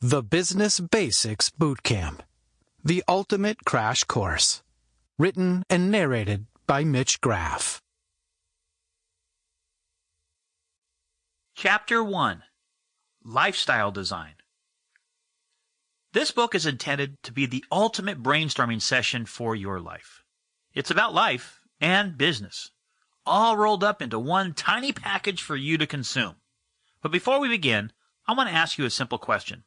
The Business Basics Bootcamp, the ultimate crash course. Written and narrated by Mitche Graf. Chapter 1. Lifestyle Design. This book is intended to be the ultimate brainstorming session for your life. It's about life and business, all rolled up into one tiny package for you to consume. But before we begin, I want to ask you a simple question.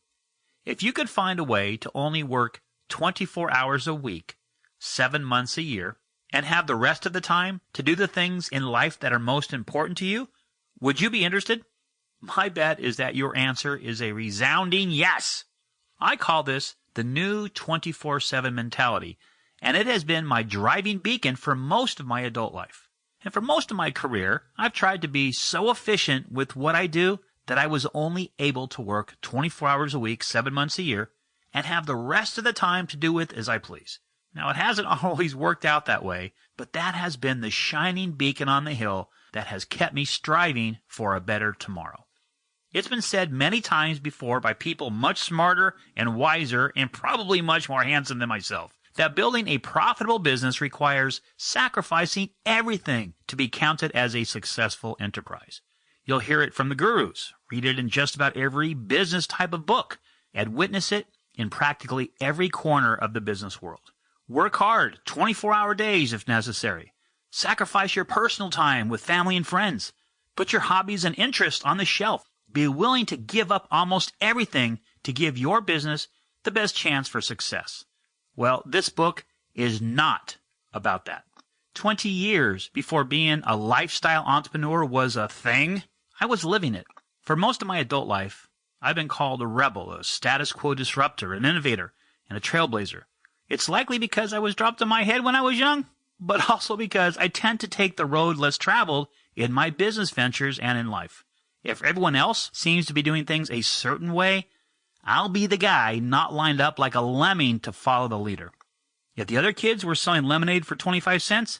If you could find a way to only work 24 hours a week, 7 months a year, and have the rest of the time to do the things in life that are most important to you, would you be interested? My bet is that your answer is a resounding yes. I call this the new 24/7 mentality, and it has been my driving beacon for most of my adult life. And for most of my career, I've tried to be so efficient with what I do that I was only able to work 24 hours a week, 7 months a year, and have the rest of the time to do with as I please. Now, it hasn't always worked out that way, but that has been the shining beacon on the hill that has kept me striving for a better tomorrow. It's been said many times before by people much smarter and wiser and probably much more handsome than myself, that building a profitable business requires sacrificing everything to be counted as a successful enterprise. You'll hear it from the gurus, read it in just about every business type of book, and witness it in practically every corner of the business world. Work hard, 24-hour days if necessary. Sacrifice your personal time with family and friends. Put your hobbies and interests on the shelf. Be willing to give up almost everything to give your business the best chance for success. Well, this book is not about that. 20 years before being a lifestyle entrepreneur was a thing, I was living it. For most of my adult life, I've been called a rebel, a status quo disruptor, an innovator, and a trailblazer. It's likely because I was dropped on my head when I was young, but also because I tend to take the road less traveled in my business ventures and in life. If everyone else seems to be doing things a certain way, I'll be the guy not lined up like a lemming to follow the leader. If the other kids were selling lemonade for 25 cents,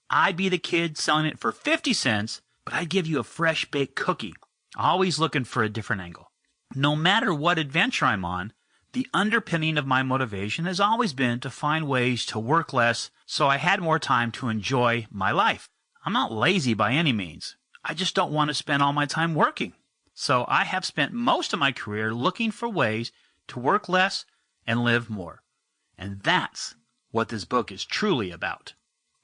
I'd be the kid selling it for 50 cents, but I'd give you a fresh-baked cookie, always looking for a different angle. No matter what adventure I'm on, the underpinning of my motivation has always been to find ways to work less so I had more time to enjoy my life. I'm not lazy by any means. I just don't want to spend all my time working. So I have spent most of my career looking for ways to work less and live more. And that's what this book is truly about.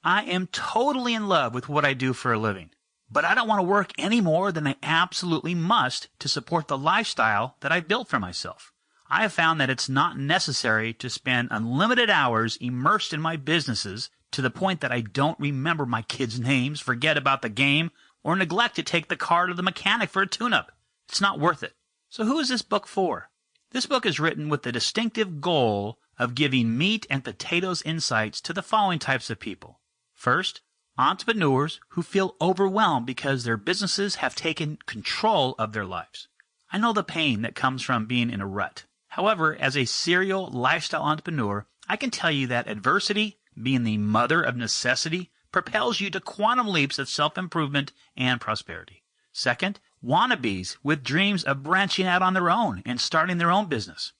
I am totally in love with what I do for a living, but I don't want to work any more than I absolutely must to support the lifestyle that I've built for myself. I have found that it's not necessary to spend unlimited hours immersed in my businesses to the point that I don't remember my kids' names, forget about the game, or neglect to take the car to the mechanic for a tune-up. It's not worth it. So who is this book for? This book is written with the distinctive goal of giving meat and potatoes insights to the following types of people. First, entrepreneurs who feel overwhelmed because their businesses have taken control of their lives. I know the pain that comes from being in a rut. However, as a serial lifestyle entrepreneur, I can tell you that adversity, being the mother of necessity, propels you to quantum leaps of self-improvement and prosperity. Second, wannabes with dreams of branching out on their own and starting their own business.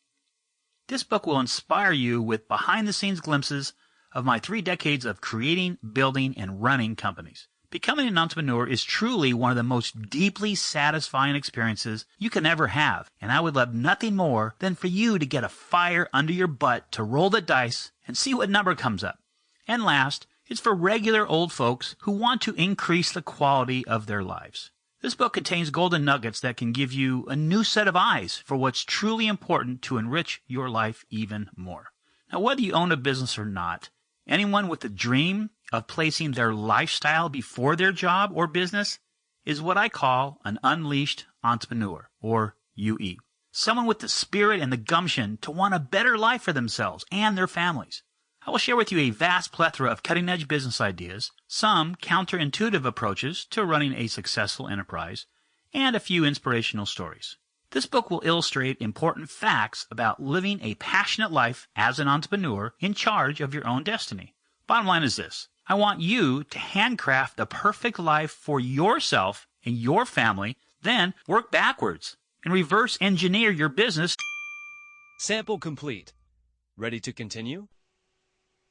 This book will inspire you with behind-the-scenes glimpses of my 3 decades of creating, building, and running companies. Becoming an entrepreneur is truly one of the most deeply satisfying experiences you can ever have, and I would love nothing more than for you to get a fire under your butt to roll the dice and see what number comes up. And last, it's for regular old folks who want to increase the quality of their lives. This book contains golden nuggets that can give you a new set of eyes for what's truly important to enrich your life even more. Now, whether you own a business or not, anyone with the dream of placing their lifestyle before their job or business is what I call an unleashed entrepreneur, or UE. Someone with the spirit and the gumption to want a better life for themselves and their families. I will share with you a vast plethora of cutting-edge business ideas, some counterintuitive approaches to running a successful enterprise, and a few inspirational stories. This book will illustrate important facts about living a passionate life as an entrepreneur in charge of your own destiny. Bottom line is this. I want you to handcraft the perfect life for yourself and your family, then work backwards and reverse engineer your business Sample complete. Ready to continue?